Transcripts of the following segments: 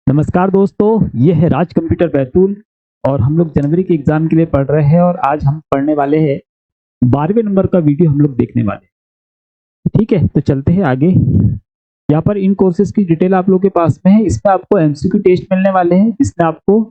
नमस्कार दोस्तों, ये है राज कंप्यूटर बैतूल और हम लोग जनवरी के एग्जाम के लिए पढ़ रहे हैं और आज हम पढ़ने वाले हैं 12वें नंबर का वीडियो हम लोग देखने वाले हैं। ठीक है, तो चलते हैं आगे। यहाँ पर इन कोर्सेज की डिटेल आप लोगों के पास में है। इसमें आपको एमसीक्यू टेस्ट मिलने वाले हैं, जिसमें आपको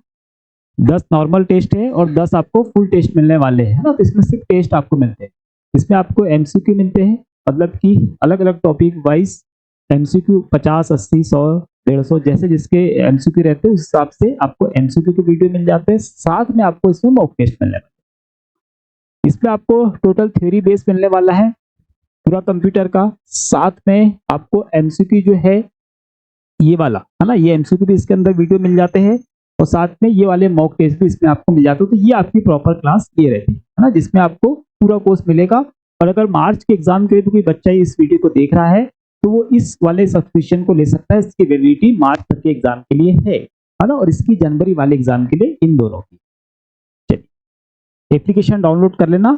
10 नॉर्मल टेस्ट है और 10 आपको फुल टेस्ट मिलने वाले हैं ना। तो इसमें सिर्फ टेस्ट आपको मिलते हैं, इसमें आपको एमसीक्यू मिलते हैं, मतलब कि अलग अलग टॉपिक वाइज एमसीक्यू 50, 80, 100, 150 जैसे जिसके एमसीक्यू रहते हैं उस हिसाब से आपको एमसीक्यू के वीडियो मिल जाते हैं। साथ में आपको इसमें मॉक टेस्ट मिलने वाला है। इसमें आपको टोटल थ्योरी बेस मिलने वाला है पूरा कंप्यूटर का। साथ में आपको एमसीक्यू जो है ये वाला है ना, ये एमसीक्यू भी इसके अंदर वीडियो मिल जाते हैं और साथ में ये वाले मॉक टेस्ट भी इसमें आपको मिल जाते हैं। तो ये आपकी प्रॉपर क्लास ये रहती है ना, जिसमें आपको पूरा कोर्स मिलेगा। और अगर मार्च के एग्जाम के लिए तो कोई बच्चा इस वीडियो को देख रहा है तो वो इस वाले सब्सक्रिप्शन को ले सकता है। इसकी वैलिडिटी मार्च तक के एग्जाम के लिए है ना, और इसकी जनवरी वाले एग्जाम के लिए इन दोनों की। चलिए एप्लीकेशन डाउनलोड कर लेना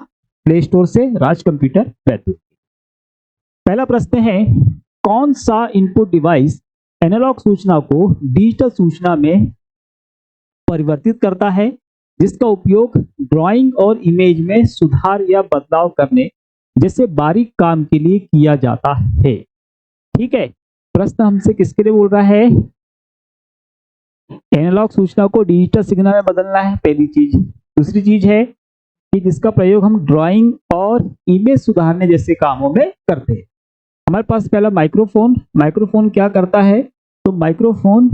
प्ले स्टोर से, राज कंप्यूटर बैतूल। पहला प्रश्न है, कौन सा इनपुट डिवाइस एनालॉग सूचना को डिजिटल सूचना में परिवर्तित करता है, जिसका उपयोग ड्राइंग और इमेज में सुधार या बदलाव करने जैसे बारीक काम के लिए किया जाता है। ठीक है, प्रश्न हमसे किसके लिए बोल रहा है? एनालॉग सूचना को डिजिटल सिग्नल में बदलना है, पहली चीज। दूसरी चीज है कि जिसका प्रयोग हम ड्राइंग और इमेज सुधारने जैसे कामों में करते हैं। हमारे पास पहला माइक्रोफोन। माइक्रोफोन क्या करता है? तो माइक्रोफोन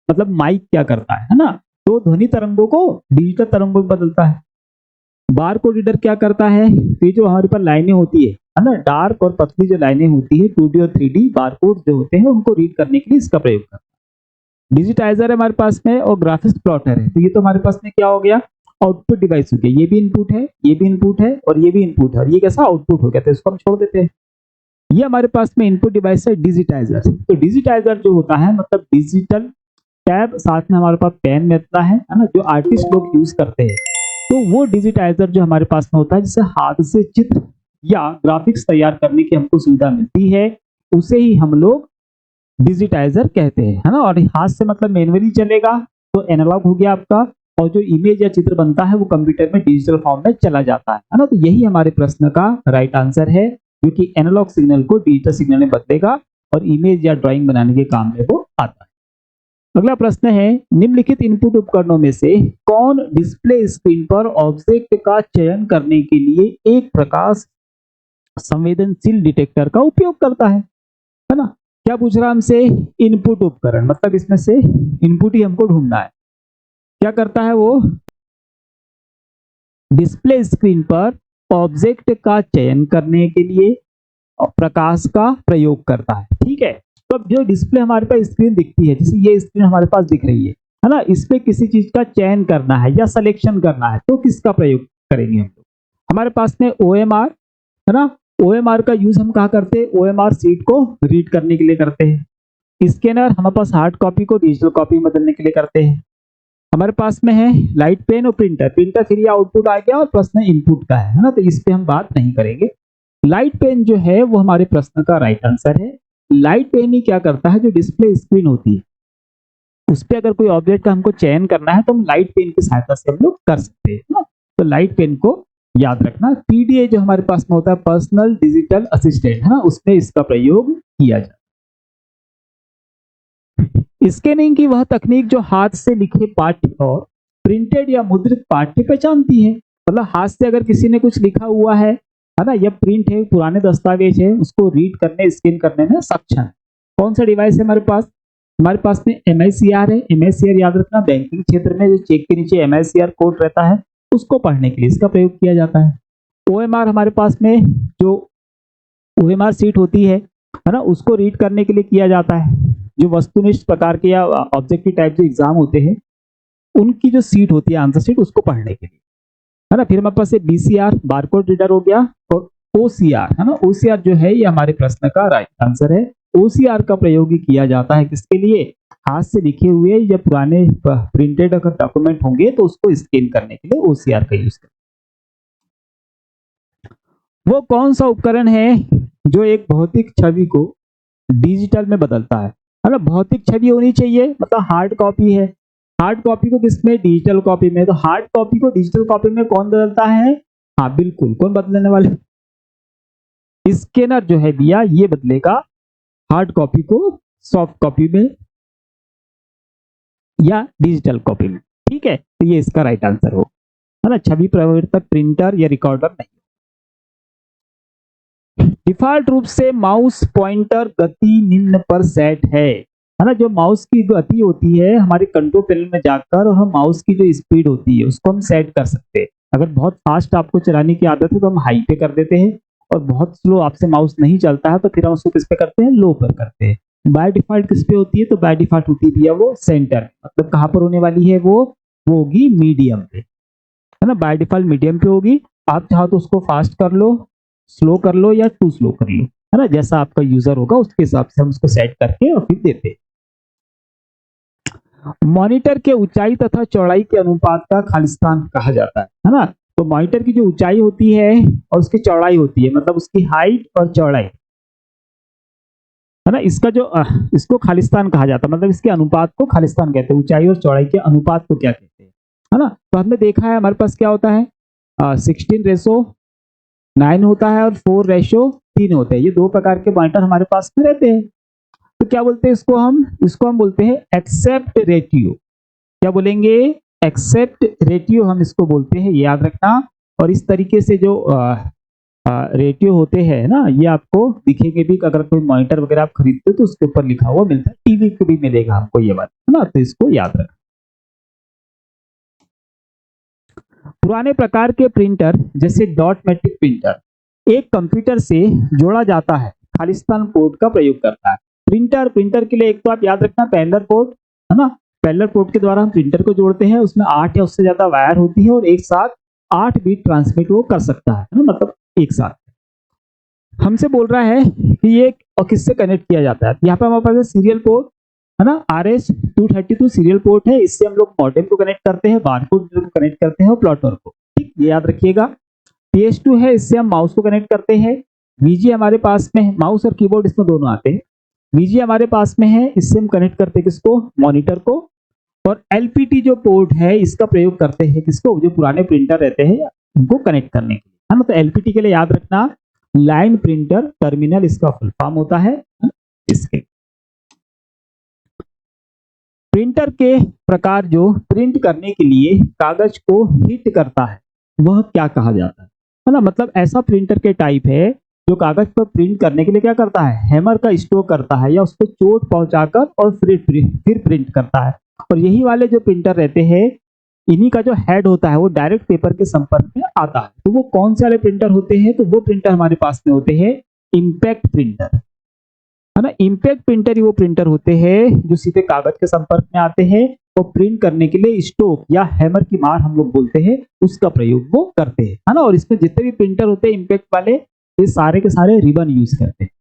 मतलब माइक क्या करता है ना, तो ध्वनि तरंगों को डिजिटल तरंगों में बदलता है। बार कोड रीडर क्या करता है? तो ये जो हमारे पास लाइनें होती है ना, डार्क और पतली जो लाइनें होती है 2D और 3D बार कोड जो होते हैं उनको रीड करने के लिए इसका प्रयोग करता है। डिजिटाइजर है हमारे पास में और ग्राफिक्स प्लॉटर है। तो ये तो हमारे पास में क्या हो गया? आउटपुट डिवाइस हो गया। ये भी इनपुट है, ये भी इनपुट है और ये भी इनपुट है, और ये कैसा आउटपुट हो गया, तो इसको हम छोड़ देते हैं। ये हमारे पास में इनपुट डिवाइस है डिजिटाइजर। तो डिजिटाइजर जो होता है मतलब डिजिटल टैब, साथ में हमारे पास पेन मिलता है ना, जो आर्टिस्ट लोग यूज करते हैं। तो वो डिजिटाइजर जो हमारे पास में होता है, जिससे हाथ से चित्र या ग्राफिक्स तैयार करने की हमको सुविधा मिलती है, उसे ही हम लोग डिजिटाइजर कहते हैं, है ना। और हाथ से मतलब मैनुअली चलेगा तो एनालॉग हो गया आपका, और जो इमेज या चित्र बनता है वो कंप्यूटर में डिजिटल फॉर्म में चला जाता है ना। तो यही हमारे प्रश्न का राइट आंसर है, क्योंकि एनालॉग सिग्नल को डिजिटल सिग्नल में बदलेगा और इमेज या ड्राइंग बनाने के काम में वो आता है। अगला प्रश्न है, निम्नलिखित इनपुट उपकरणों में से कौन डिस्प्ले स्क्रीन पर ऑब्जेक्ट का चयन करने के लिए एक प्रकाश संवेदनशील डिटेक्टर का उपयोग करता है ना। क्या पूछ रहा हमसे? इनपुट उपकरण, मतलब इसमें से इनपुट ही हमको ढूंढना है। क्या करता है वो? डिस्प्ले स्क्रीन पर ऑब्जेक्ट का चयन करने के लिए प्रकाश का प्रयोग करता है। ठीक है, तो अब जो डिस्प्ले हमारे पास स्क्रीन दिखती है, जैसे ये स्क्रीन हमारे पास दिख रही है ना, इस पे किसी चीज का चयन करना है या सिलेक्शन करना है तो किसका प्रयोग करेंगे हम लोग? हमारे पास में OMR है ना। OMR का यूज हम कहाँ करते हैं? OMR सीट को रीड करने के लिए करते हैं। स्कैनर हमारे पास हार्ड कॉपी को डिजिटल कॉपी में बदलने के लिए करते हैं। हमारे पास में है लाइट पेन और प्रिंटर। प्रिंटर फिर ये आउटपुट आ गया और प्रश्न इनपुट का है ना, तो इस पे हम बात नहीं करेंगे। लाइट पेन जो है वो हमारे प्रश्न का राइट आंसर है। लाइट पेन ही क्या करता है? जो डिस्प्ले स्क्रीन होती है उस पे अगर कोई ऑब्जेक्ट का हमको चयन करना है तो हम लाइट पेन की सहायता से हम लोग कर सकते हैं ना। तो लाइट पेन को याद रखना। PDA जो हमारे पास में होता है पर्सनल डिजिटल असिस्टेंट है ना, उसमें इसका प्रयोग किया जाता है। स्कैनिंग की वह तकनीक जो हाथ से लिखे पाठ्य और प्रिंटेड या मुद्रित पाठ्य पहचानती है। मतलब हाथ से अगर किसी ने कुछ लिखा हुआ है ना, या प्रिंट है, पुराने दस्तावेज है, उसको रीड करने स्कैन करने में सक्षम है। कौन सा डिवाइस है हमारे पास? हमारे पास में MICR है। MICR याद रखना, बैंकिंग क्षेत्र में जो चेक के नीचे MICR कोड रहता है उसको पढ़ने के लिए इसका प्रयोग किया जाता है। OMR हमारे पास में जो OMR सीट होती है ना, उसको रीड करने के लिए किया जाता है। जो वस्तुनिष्ठ प्रकार के या ऑब्जेक्टिव टाइप जो एग्जाम होते हैं उनकी जो सीट होती है आंसर सीट, उसको पढ़ने के लिए है ना। फिर हमारे पास BCR बारकोड रीडर हो गया, और OCR है ना। OCR जो है ये हमारे प्रश्न का राइट आंसर है। OCR का प्रयोग ही किया जाता है किसके लिए? हाथ से लिखे हुए या पुराने प्रिंटेड अगर डॉक्यूमेंट होंगे तो उसको स्कैन करने के लिए OCR का यूज करते हैं। वो कौन सा उपकरण है जो एक भौतिक छवि को डिजिटल में बदलता है? है ना। भौतिक छवि होनी चाहिए, मतलब हार्ड कॉपी है। हार्ड कॉपी को किसमें, डिजिटल कॉपी में। तो हार्ड कॉपी को डिजिटल कॉपी में कौन बदलता है, हाँ बिल्कुल, कौन बदलने वाले, स्कैनर जो है भैया ये बदलेगा हार्ड कॉपी को सॉफ्ट कॉपी में या डिजिटल कॉपी में। ठीक है, तो ये इसका राइट आंसर हो, है ना। छवि परिवर्तक प्रिंटर या रिकॉर्डर नहीं। डिफॉल्ट रूप से माउस पॉइंटर गति निम्न पर सेट है ना। जो माउस की गति होती है हमारे कंट्रोल पैनल में जाकर, और हम माउस की जो स्पीड होती है उसको हम सेट कर सकते हैं। अगर बहुत फास्ट आपको चलाने की आदत है तो हम हाई पे कर देते हैं, और बहुत स्लो आपसे माउस नहीं चलता है तो फिर हम उसको किस पे करते हैं, लो पर करते हैं। बाय डिफॉल्ट किस पे होती है, तो बाय डिफॉल्ट होती है भैया वो सेंटर, मतलब कहाँ पर होने वाली है वो होगी मीडियम पे, है ना। बाय डिफॉल्ट मीडियम पे होगी। आप चाहो तो उसको फास्ट कर लो, स्लो कर लो या टू स्लो कर लो, है ना। जैसा आपका यूजर होगा उसके हिसाब से हम उसको सेट करके और फिर देते हैं। मॉनिटर के ऊंचाई तथा चौड़ाई के अनुपात का खालिस्तान कहा जाता है ना। तो मॉनिटर की जो ऊंचाई होती है और उसकी चौड़ाई होती है, मतलब उसकी हाइट और चौड़ाई, है ना, इसका जो इसको खालिस्तान कहा जाता है, मतलब इसके अनुपात को खालिस्तान कहते हैं। ऊंचाई और चौड़ाई के अनुपात को क्या कहते हैं, है ना। तो हमने देखा है हमारे पास क्या होता है, 16:9 होता है और 4:3 होते हैं। ये दो प्रकार के मॉनिटर हमारे पास में रहते हैं। तो क्या बोलते हैं इसको हम बोलते हैं एक्सेप्ट रेटियो। क्या बोलेंगे, एक्सेप्ट रेटियो हम इसको बोलते हैं, याद रखना। और इस तरीके से जो रेटियो होते हैं ना, ये आपको दिखेंगे भी, अगर कोई मॉनिटर वगैरह आप खरीदते हो तो उसके ऊपर लिखा हुआ मिलता है, टीवी को भी मिलेगा हमको ये बात, है ना। तो इसको याद रखना। पुराने प्रकार के प्रिंटर जैसे डॉट मैट्रिक प्रिंटर एक कंप्यूटर से जोड़ा जाता है, खालिस्तान पोर्ट का प्रयोग करता है। प्रिंटर के लिए एक तो आप याद रखना पैरेलल पोर्ट, है ना। पैरेलल पोर्ट के द्वारा हम प्रिंटर को जोड़ते हैं, उसमें 8 या उससे ज्यादा वायर होती है और एक साथ 8 बिट ट्रांसमिट वो कर सकता है ना, मतलब एक साथ। हमसे बोल रहा है कि ये और किससे कनेक्ट किया जाता है, यहाँ पे हमारे पास सीरियल पोर्ट, है ना। RS-232 सीरियल पोर्ट है, इससे हम लोग मॉडेम को कनेक्ट करते हैं, बारकोड को कनेक्ट करते हैं और प्लॉटर को, ठीक, ये याद रखिएगा। PS2 है, इससे हम माउस को कनेक्ट करते हैं। VG हमारे पास में है, माउस और कीबोर्ड इसमें दोनों आते हैं। VG हमारे पास में है, इससे हम कनेक्ट करते हैं किसको, मॉनिटर को। और LPT जो पोर्ट है इसका प्रयोग करते हैं किसको, जो पुराने प्रिंटर रहते हैं उनको कनेक्ट करने के लिए, है ना। तो LPT के लिए याद रखना लाइन प्रिंटर टर्मिनल इसका फुल फॉर्म होता है। इसके प्रिंटर के प्रकार जो प्रिंट करने के लिए कागज को हिट करता है वह क्या कहा जाता है ना। मतलब ऐसा प्रिंटर के टाइप है जो कागज पर प्रिंट करने के लिए क्या करता है, हैमर का स्ट्रोक करता है या उस पर चोट पहुंचाकर और फिर प्रिंट करता है। और यही वाले जो प्रिंटर रहते हैं इन्हीं का जो हेड होता है वो डायरेक्ट पेपर के संपर्क में आता है। तो वो कौन से वाले प्रिंटर होते हैं, तो वो प्रिंटर हमारे पास में होते हैं इम्पैक्ट प्रिंटर, है ना। इम्पैक्ट प्रिंटर ही वो प्रिंटर होते हैं जो सीधे कागज के संपर्क में आते हैं और प्रिंट करने के लिए स्ट्रोक या हैमर की मार हम लोग बोलते हैं उसका प्रयोग वो करते हैं, है ना। और इसमें जितने भी प्रिंटर होते हैं इम्पैक्ट वाले, ये सारे के सारे रिबन यूज करते हैं,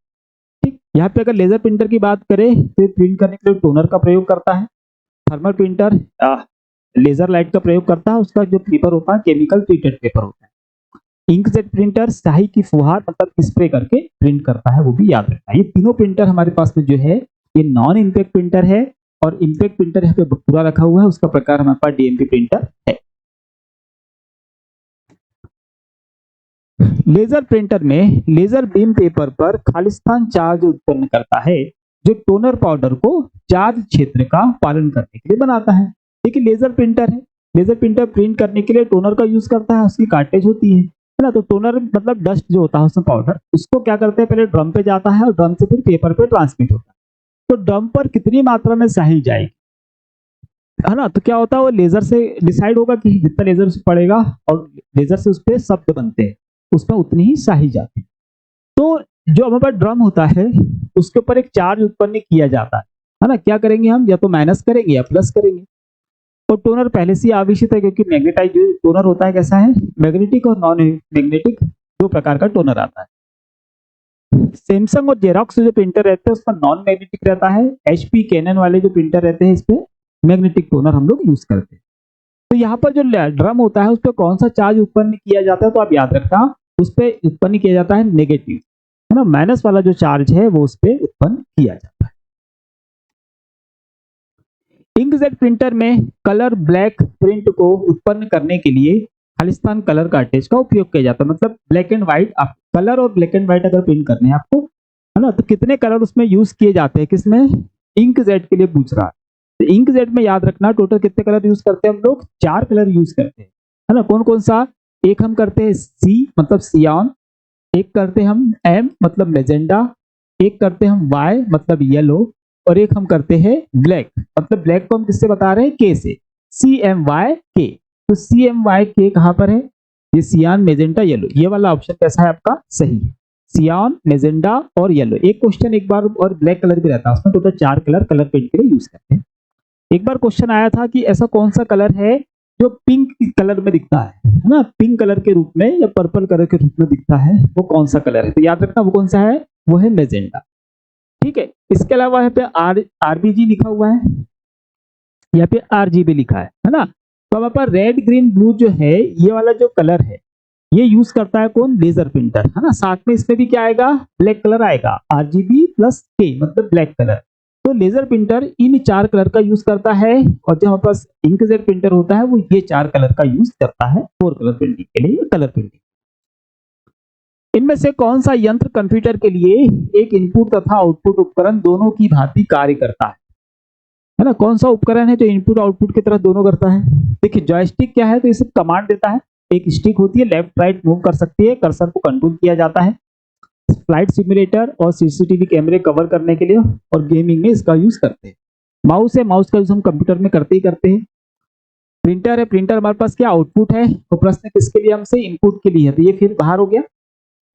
ठीक। यहाँ पे अगर लेजर प्रिंटर की बात करें तो प्रिंट करने के लिए टोनर का प्रयोग करता है। थर्मल प्रिंटर लेजर लाइट का प्रयोग करता है, उसका जो पेपर होता है केमिकल ट्रीटेड पेपर होता है। इंकजेट प्रिंटर स्याही की फुहार मतलब स्प्रे करके प्रिंट करता है, वो भी याद रखना है। ये तीनों प्रिंटर हमारे पास में जो है ये नॉन इम्पैक्ट प्रिंटर है, और इम्पैक्ट प्रिंटर यहाँ पे पूरा रखा हुआ है, उसका प्रकार हमारे पास DMP प्रिंटर है। लेजर प्रिंटर में लेजर बीम पेपर पर खालिस्तान चार्ज उत्पन्न करता है जो टोनर पाउडर को चार्ज क्षेत्र का पालन करने के लिए बनाता है। देखिए लेजर प्रिंटर है, लेजर प्रिंटर प्रिंट करने के लिए टोनर का यूज करता है, उसकी कार्टेज होती है ना। तो टोनर मतलब डस्ट जो होता है उसमें पाउडर, उसको क्या करते हैं पहले ड्रम पे जाता है और ड्रम से फिर पेपर पे ट्रांसमिट होता है। तो ड्रम पर कितनी मात्रा में स्याही जाएगी, है ना। तो क्या होता है वो लेजर से डिसाइड होगा कि जितना लेजर से पड़ेगा और लेजर से उस पर शब्द बनते हैं उसमें उतनी ही स्याही जाती है। तो जो हमारे पास ड्रम होता है उसके ऊपर एक चार्ज उत्पन्न किया जाता है ना। क्या करेंगे हम, या तो माइनस करेंगे या प्लस करेंगे। और टोनर पहले से ही आविष्कृत है, क्योंकि मैग्नेटाइज जो टोनर होता है कैसा है, मैग्नेटिक और नॉन मैग्नेटिक दो प्रकार का टोनर आता है। सैमसंग और जेरॉक्स जो प्रिंटर रहते हैं उसका नॉन मैग्नेटिक रहता है। HP कैनन वाले जो प्रिंटर रहते हैं इस पे मैग्नेटिक टोनर हम लोग यूज करते हैं। तो यहाँ पर जो ड्रम होता है उस पर कौन सा चार्ज उत्पन्न किया जाता है, तो आप याद रखना उस पर उत्पन्न किया जाता है नेगेटिव, है ना। माइनस वाला जो चार्ज है वो उस पर उत्पन्न किया जाता है। इंकजेट प्रिंटर में कलर ब्लैक प्रिंट को उत्पन्न करने के लिए खालिस्तान कलर कार्टेज का उपयोग किया जाता है। मतलब ब्लैक एंड व्हाइट, आप कलर और ब्लैक एंड व्हाइट अगर प्रिंट करने हैं आपको, है ना, तो कितने कलर उसमें यूज किए जाते हैं, किसमें, इंकजेट के लिए पूछ रहा है। तो इंकजेट में याद रखना टोटल कितने कलर यूज करते हैं हम लोग, 4 कलर यूज करते हैं, है ना। कौन कौन सा, एक हम करते हैं सी मतलब सियान, एक करते हैं हम एम मतलब मेजेंडा, एक करते हैं हम वाई मतलब येलो, और एक हम करते हैं ब्लैक। मतलब ब्लैक को हम किससे बता रहे हैं, के से, CMYK। तो CMYK कहां पर है, ये सियान मेजेंटा येलो, ये वाला ऑप्शन कैसा है आपका, सही है, सियान मेजेंडा और येलो। एक क्वेश्चन एक बार और ब्लैक कलर भी रहता है, उसमें टोटल 4 कलर कलर पेंट के लिए यूज करते हैं। एक बार क्वेश्चन आया था कि ऐसा कौन सा कलर है जो पिंक कलर में दिखता है ना, पिंक कलर के रूप में या पर्पल कलर के रूप में दिखता है, वो कौन सा कलर है। तो याद रखना वो कौन सा है, वो है मेजेंडा। ठीक है, इसके अलावा यहाँ पे RBG लिखा हुआ है, यहाँ पे RGB लिखा है ना। तो हमारे पास रेड ग्रीन ब्लू जो है, ये वाला जो कलर है ये यूज करता है कौन, लेजर प्रिंटर, है ना। साथ में इसमें भी क्या आएगा, ब्लैक कलर आएगा, RGB प्लस K मतलब ब्लैक कलर। तो लेजर प्रिंटर इन 4 कलर का यूज करता है, और जो हमारे पास इंकजेट प्रिंटर होता है वो ये 4 कलर का यूज करता है 4 कलर प्रिंटिंग के लिए, कलर प्रिंटिंग। इनमें से कौन सा यंत्र कंप्यूटर के लिए एक इनपुट तथा आउटपुट उपकरण दोनों की भांति कार्य करता है ना। कौन सा उपकरण है जो इनपुट आउटपुट की तरह दोनों करता है। देखिए जॉयस्टिक क्या है, तो इसे कमांड देता है, एक स्टिक होती है, लेफ्ट राइट मूव कर सकती है, कर्सर को कंट्रोल किया जाता है। फ्लाइट सिमुलेटर और CCTV कैमरे कवर करने के लिए और गेमिंग में इसका यूज करते हैं। माउस है, माउस का यूज हम कंप्यूटर में करते ही करते हैं। प्रिंटर है, प्रिंटर हमारे पास क्या आउटपुट है, तो प्रश्न किसके लिए, हमसे इनपुट के लिए है, तो ये फिर बाहर हो गया।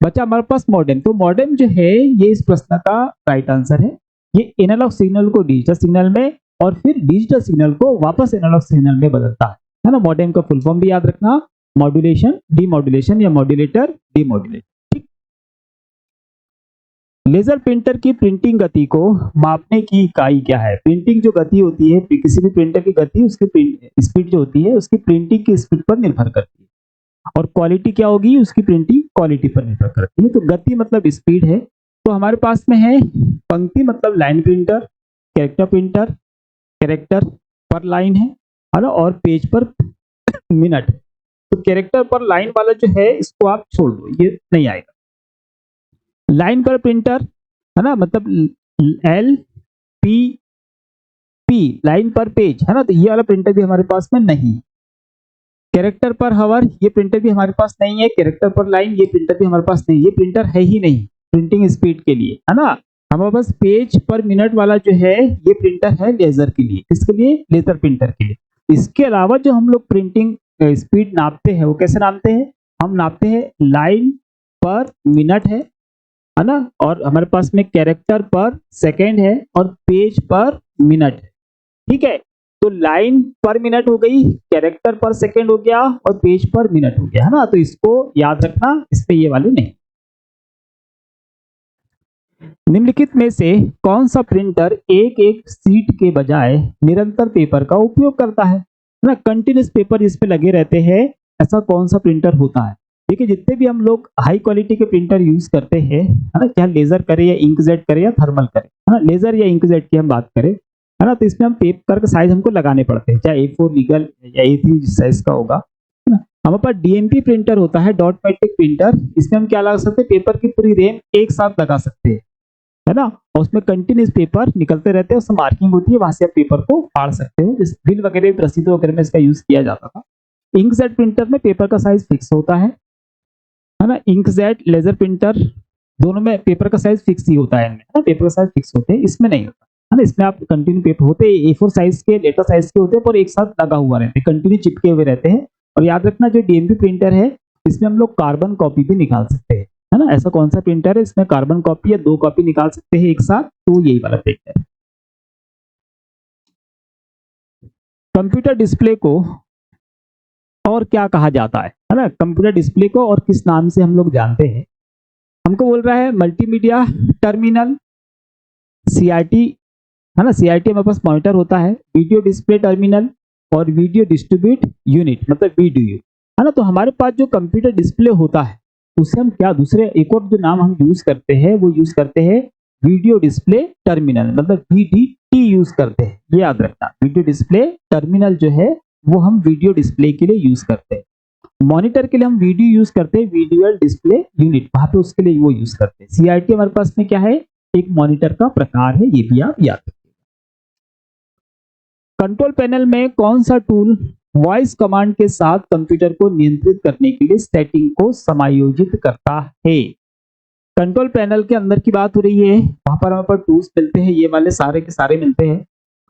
बचा हमारे पास मॉडेम। तो मॉडेम जो है ये इस प्रश्न का राइट आंसर है। ये एनालॉग सिग्नल को डिजिटल सिग्नल में और फिर डिजिटल सिग्नल को वापस एनालॉग सिग्नल में बदलता है ना। मॉडेम का फुल फॉर्म भी याद रखना, मॉड्यूलेशन, डीमॉड्यूलेशन या मॉड्यूलेटर, डीमॉड्यूलेटर। ठीक। लेजर प्रिंटर की प्रिंटिंग गति को मापने की इकाई क्या है। प्रिंटिंग जो गति होती है, किसी भी प्रिंटर की गति उसकी स्पीड जो होती है उसकी प्रिंटिंग की स्पीड पर निर्भर करती है, और क्वालिटी क्या होगी, उसकी प्रिंटिंग क्वालिटी पर निर्भर करती है। तो गति मतलब स्पीड है। तो हमारे पास में है पंक्ति मतलब line printer, character printer, character पर लाइन है ना, और पेज पर मिनट है। तो कैरेक्टर पर लाइन वाला जो है इसको आप छोड़ दो, ये नहीं आएगा। लाइन पर प्रिंटर है ना, मतलब LPP लाइन पर पेज है ना, तो ये वाला प्रिंटर भी हमारे पास में नहीं। कैरेक्टर पर हावर ये प्रिंटर भी हमारे पास नहीं है। कैरेक्टर पर लाइन ये प्रिंटर भी हमारे पास नहीं, ये प्रिंटर है ही नहीं प्रिंटिंग स्पीड के लिए, है ना। हमारे पास पेज पर मिनट वाला जो है ये प्रिंटर है लेजर के लिए, किसके लिए, लेजर प्रिंटर के लिए। इसके अलावा जो हम लोग प्रिंटिंग स्पीड नापते हैं वो कैसे नापते हैं, हम नापते हैं लाइन पर मिनट है ना, और हमारे पास में कैरेक्टर पर सेकेंड है और पेज पर मिनट है। ठीक है, तो लाइन पर मिनट हो गई, कैरेक्टर पर सेकेंड हो गया और पेज पर मिनट हो गया, है ना। तो इसको याद रखना, इस पे ये वाले नहीं। निम्नलिखित में से कौन सा प्रिंटर एक एक सीट के बजाय निरंतर पेपर का उपयोग करता है ना, कंटिन्यूस पेपर इस पे लगे रहते हैं, ऐसा कौन सा प्रिंटर होता है। देखिए जितने भी हम लोग हाई क्वालिटी के प्रिंटर यूज करते हैं, है ना, चाहे लेजर करे या इंकजेट करे या थर्मल करे, है ना, लेजर या इंकजेट की हम बात करें, है ना, तो इसमें हम पेपर का साइज हमको लगाने पड़ते हैं, चाहे A4 लीगल या A3 साइज का होगा, है ना। हमारे पास DMP प्रिंटर होता है, डॉट मैट्रिक प्रिंटर, इसमें हम क्या लगा सकते हैं, पेपर की पूरी रेम एक साथ लगा सकते हैं, है ना, और उसमें कंटिन्यूस पेपर निकलते रहते हैं, उसमें मार्किंग होती है, वहां से आप पेपर को फाड़ सकते हो। इस बिल वगैरह रसीद वगैरह में इसका यूज किया जाता था। इंकजेट प्रिंटर में पेपर का साइज फिक्स होता है ना। इंकजेट लेजर प्रिंटर दोनों में पेपर का साइज फिक्स ही होता है, इनमें ना पेपर का साइज फिक्स होते हैं, इसमें नहीं होता, है ना। इसमें आप कंटिन्यू पेपर होते हैं, A4 साइज के, लेटर साइज के होते हैं, पर एक साथ लगा हुआ रहते हैं, कंटिन्यू चिपके हुए रहते हैं। और याद रखना जो DMP प्रिंटर है इसमें हम लोग कार्बन कॉपी भी निकाल सकते हैं, है ना। ऐसा कौन सा प्रिंटर है इसमें कार्बन कॉपी या 2 कॉपी निकाल सकते हैं एक साथ, तो यही वाला प्रिंटर है। कंप्यूटर डिस्प्ले को और क्या कहा जाता है ना, कंप्यूटर डिस्प्ले को और किस नाम से हम लोग जानते हैं। हमको बोल रहा है मल्टीमीडिया टर्मिनल, CRT, है ना, CRT हमारे पास मॉनिटर होता है, वीडियो डिस्प्ले टर्मिनल और वीडियो डिस्ट्रीब्यूट यूनिट मतलब VDU, है ना। तो हमारे पास जो कंप्यूटर डिस्प्ले होता है उसे हम क्या, दूसरे एक और जो नाम हम यूज करते हैं वो यूज करते हैं वीडियो डिस्प्ले टर्मिनल मतलब VD टी यूज करते हैं, ये याद रखना। वीडियो डिस्प्ले टर्मिनल जो है वो हम वीडियो डिस्प्ले के लिए यूज करते हैं। मॉनिटर के लिए हम वीडियो यूज करते हैं, विजुअल डिस्प्ले यूनिट, वहां पे उसके लिए वो यूज करते हैं। सीआईटी हमारे पास में क्या है, एक मॉनिटर का प्रकार है, ये भी आप याद रखिए। कंट्रोल पैनल में कौन सा टूल वॉइस कमांड के साथ कंप्यूटर को नियंत्रित करने के लिए सेटिंग को समायोजित करता है? कंट्रोल पैनल के अंदर की बात हो रही है, वहां पर हमारे पास टूल्स मिलते हैं, ये वाले सारे के सारे मिलते हैं,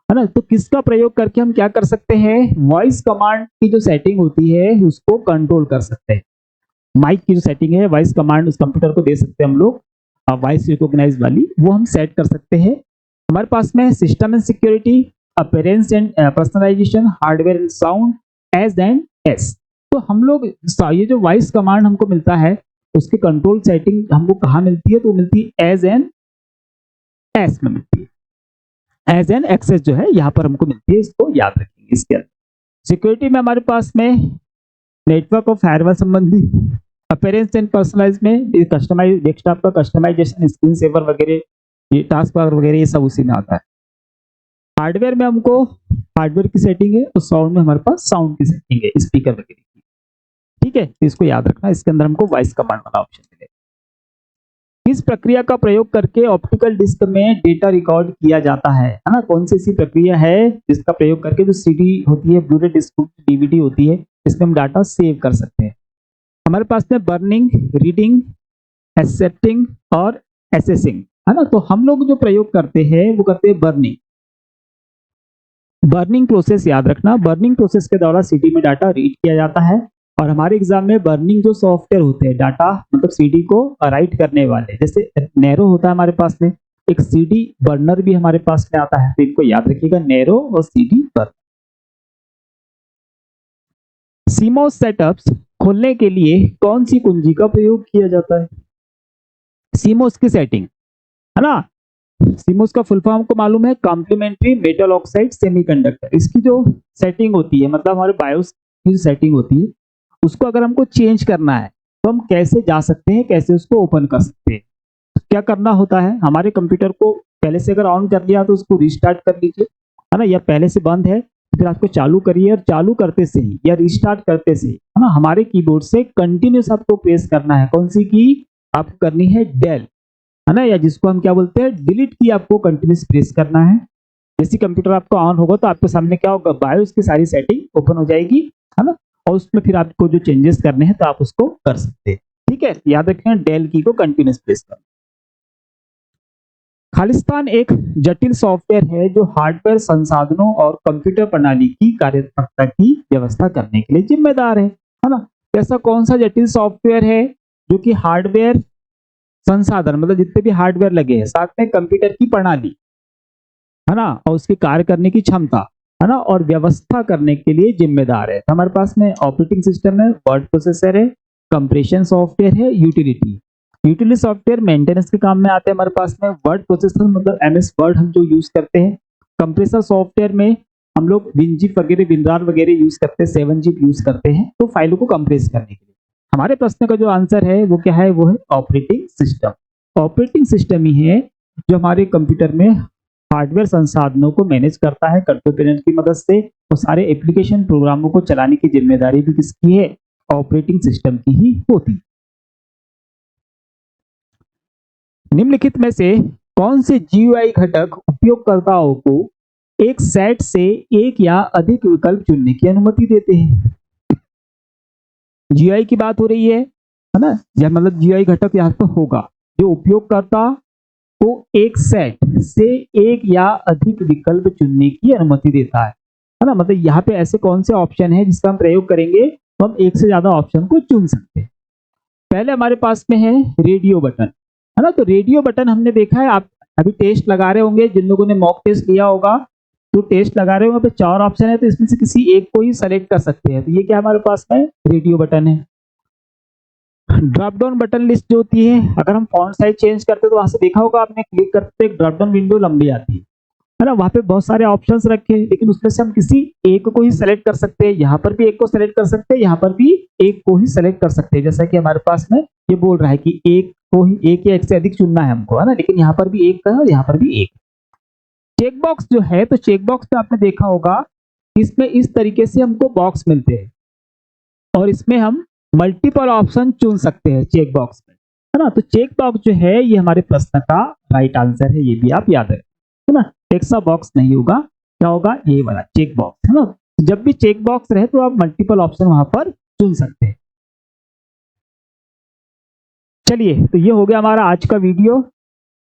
है ना। तो किसका प्रयोग करके हम क्या कर सकते हैं, वॉइस कमांड की जो सेटिंग होती है उसको कंट्रोल कर सकते हैं। माइक की जो सेटिंग है, वॉइस कमांड उस कंप्यूटर को दे सकते हैं हम लोग, वॉइस रिकॉग्नाइज वाली, वो हम सेट कर सकते हैं। हमारे पास में system and security, appearance and personalization, hardware and sound, S and S. तो हम लोग ये जो वॉइस कमांड हमको मिलता है उसकी कंट्रोल सेटिंग हमको कहाँ मिलती है, तो मिलती है एज एन एस में मिलती है। एज एन एक्सेस जो है यहाँ पर हमको मिलती है, इसको याद रखेंगे। इसके अंदर सिक्योरिटी में हमारे पास में नेटवर्क और फायरवॉल संबंधी, अपीयरेंस एंड पर्सनलाइज में कस्टमाइज, डेस्कटॉप का कस्टमाइजेशन, स्क्रीन सेवर वगैरह, ये टास्क बार वगैरह, ये सब उसी में आता है। हार्डवेयर में हमको हार्डवेयर की सेटिंग है, और साउंड में हमारे पास साउंड की सेटिंग है, स्पीकर वगैरह की। ठीक है, तो इसको याद रखना, इसके अंदर हमको वॉइस कमांड वाला ऑप्शन मिलेगा। इस प्रक्रिया का प्रयोग करके ऑप्टिकल डिस्क में डेटा रिकॉर्ड किया जाता है ना। कौन सी ऐसी प्रक्रिया है जिसका प्रयोग करके जो सीडी होती है, ब्लूरे डिस्क, डीवीडी होती है, इसमें हम डाटा सेव कर सकते हैं। हमारे पास में बर्निंग, रीडिंग, एक्सेप्टिंग और एसेसिंग, है ना। तो हम लोग जो प्रयोग करते हैं वो करते हैं बर्निंग। बर्निंग प्रोसेस याद रखना, बर्निंग प्रोसेस के द्वारा सीडी में डाटा रीड किया जाता है। और हमारे एग्जाम में बर्निंग जो सॉफ्टवेयर होते हैं, डाटा मतलब सीडी को राइट करने वाले, जैसे नैरो होता है हमारे पास में, एक सीडी बर्नर भी हमारे पास में आता है, तो इनको याद रखिएगा, नैरो और सीडी बर्नर। सीमोस सेटअप्स खोलने के लिए कौन सी कुंजी का प्रयोग किया जाता है? सीमोस की सेटिंग, है ना। सीमोस का फुल फॉर्म को मालूम है, कॉम्प्लीमेंट्री मेटल ऑक्साइड सेमीकंडक्टर। इसकी जो सेटिंग होती है, मतलब हमारे बायोस की जो सेटिंग होती है, उसको अगर हमको चेंज करना है तो हम कैसे जा सकते हैं, कैसे उसको ओपन कर सकते हैं? क्या करना होता है, हमारे कंप्यूटर को पहले से अगर ऑन कर लिया तो उसको रिस्टार्ट कर लीजिए, है ना, या पहले से बंद है फिर आपको चालू करिए, और चालू करते से ही या रिस्टार्ट करते से, है ना, हमारे कीबोर्ड से कंटिन्यूस आपको प्रेस करना है। कौन सी की आपको करनी है, डेल, है ना, या जिसको हम क्या बोलते हैं, डिलीट की आपको कंटिन्यूस प्रेस करना है। जैसे कंप्यूटर आपका ऑन होगा तो आपके सामने क्या होगा, बायोस की सारी सेटिंग ओपन हो जाएगी, है ना, और उसमें फिर आपको जो चेंजेस करने हैं तो आप उसको कर सकते हैं। ठीक है, याद रखें, डेल की को कंटिन्यूस प्रेस करना। खालिस्तान एक जटिल सॉफ्टवेयर है जो हार्डवेयर संसाधनों और कंप्यूटर प्रणाली की कार्यक्षमता की व्यवस्था करने के लिए जिम्मेदार है ना। ऐसा कौन सा जटिल सॉफ्टवेयर है जो कि हार्डवेयर संसाधन, मतलब जितने भी हार्डवेयर लगे हैं, साथ में कंप्यूटर की प्रणाली, है ना, और उसके कार्य करने की क्षमता, है ना, और व्यवस्था करने के लिए जिम्मेदार है? तो हमारे पास में ऑपरेटिंग सिस्टम है, वर्ड प्रोसेसर है, कंप्रेशन सॉफ्टवेयर है, यूटिलिटी। यूटिलिटी सॉफ्टवेयर मेंटेनेंस के काम में आते हैं हमारे पास में। वर्ड प्रोसेसर मतलब एमएस वर्ड हम जो यूज करते हैं। कंप्रेसर सॉफ्टवेयर में हम लोग विनजिप वगैरह, विनरार वगैरह यूज करते हैं, 7zip यूज करते हैं, तो फाइलों को कंप्रेस करने के लिए। हमारे प्रश्न का जो आंसर है वो क्या है, वो है ऑपरेटिंग सिस्टम। ऑपरेटिंग सिस्टम ही है जो हमारे कंप्यूटर में हार्डवेयर संसाधनों को मैनेज करता है कंट्रोल पैनल की मदद से, और सारे एप्लीकेशन प्रोग्रामों को चलाने की जिम्मेदारी भी किसकी है, ऑपरेटिंग सिस्टम की ही होती है। निम्नलिखित में से कौन से GUI घटक उपयोगकर्ताओं को एक सेट से एक या अधिक विकल्प चुनने की अनुमति देते हैं? GUI की बात हो रही है ना, या मतलब GUI घटक यहाँ पर होगा जो उपयोगकर्ता को एक सेट से एक या अधिक विकल्प चुनने की अनुमति देता है ना। मतलब यहाँ पे ऐसे कौन से ऑप्शन है जिसका हम प्रयोग करेंगे तो हम एक से ज्यादा ऑप्शन को चुन सकते हैं। पहले हमारे पास में है रेडियो बटन, है ना। तो रेडियो बटन हमने देखा है, आप अभी टेस्ट लगा रहे होंगे, जिन लोगों ने मॉक टेस्ट लिया होगा तो टेस्ट लगा रहे होंगे, पे 4 ऑप्शन है, तो इसमें से किसी एक को ही सेलेक्ट कर सकते हैं। तो ये क्या हमारे पास में रेडियो बटन है। ड्रॉप डाउन बटन लिस्ट जो होती है, अगर हम फॉन्ट साइज चेंज करते हैं तो वहां से देखा होगा आपने, क्लिक करते एक ड्रॉप डाउन विंडो लंबी आती है ना, वहां पे बहुत सारे ऑप्शंस रखे हैं, लेकिन उसमें से हम किसी एक को ही सेलेक्ट कर सकते हैं। यहाँ पर भी एक को सेलेक्ट कर सकते हैं, यहाँ पर भी एक को ही सेलेक्ट कर सकते हैं। जैसा कि हमारे पास में ये बोल रहा है कि एक को ही, एक या एक से अधिक चुनना है हमको, है ना, लेकिन यहाँ पर भी एक का है और यहाँ पर भी एक। चेक बॉक्स जो है, तो चेक बॉक्स में आपने देखा होगा इसमें इस तरीके से हमको बॉक्स मिलते हैं और इसमें हम मल्टीपल ऑप्शन चुन सकते हैं चेक बॉक्स में, है ना। तो चेक बॉक्स जो है ये हमारे प्रश्न का राइट आंसर है, ये भी आप याद रखें, है ना। टेक्स्ट बॉक्स नहीं होगा, क्या होगा, ये वाला चेक बॉक्स, है ना। जब भी चेक बॉक्स रहे तो आप मल्टीपल ऑप्शन वहां पर चुन सकते हैं। चलिए, तो ये हो गया हमारा आज का वीडियो।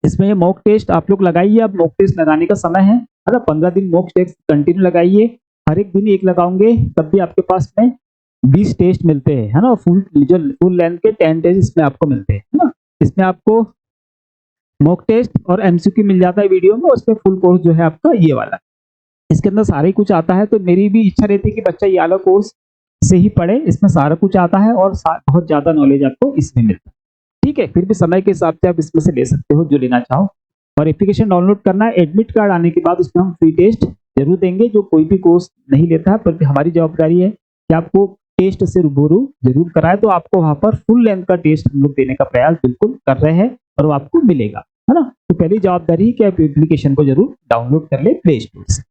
इसमें ये मॉक टेस्ट आप लोग लगाइए, अब मॉक टेस्ट लगाने का समय है ना। 15 दिन मॉक टेस्ट कंटिन्यू लगाइए, हर एक दिन एक लगाओगे तब भी आपके पास में 20 टेस्ट मिलते हैं, है ना। फुल लेंथ के 10 टेस्ट इसमें आपको मिलते हैं, है ना। इसमें आपको मॉक टेस्ट और एमसीक्यू मिल जाता है वीडियो में, उसमें फुल कोर्स जो है आपका ये वाला, इसके अंदर सारा ही कुछ आता है। तो मेरी भी इच्छा रहती है कि बच्चा ये वाला कोर्स से ही पढ़े, इसमें सारा कुछ आता है और बहुत ज्यादा नॉलेज आपको इसमें मिलता है। ठीक है, फिर भी समय के हिसाब से आप इसमें से ले सकते हो जो लेना चाहो। और एप्लीकेशन डाउनलोड करना है, एडमिट कार्ड आने के बाद उसमें हम फ्री टेस्ट जरूर देंगे। जो कोई भी कोर्स नहीं लेता है, पर हमारी जवाबदारी है कि आपको टेस्ट से रूबरू जरूर कराए, तो आपको वहां पर फुल लेंथ का टेस्ट हम लोग देने का प्रयास बिल्कुल कर रहे हैं और वो आपको मिलेगा, है ना। तो पहली जवाबदारी है कि आप एप्लीकेशन को जरूर डाउनलोड कर ले प्ले स्टोर से।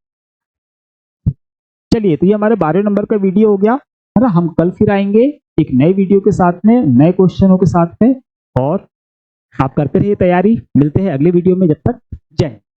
चलिए, तो ये हमारे 12 नंबर का वीडियो हो गया, है ना। हम कल फिर आएंगे एक नए वीडियो के साथ में, नए क्वेश्चनों के साथ में, और आप करते रहिए तैयारी। मिलते हैं अगले वीडियो में, जब तक जय हिंद।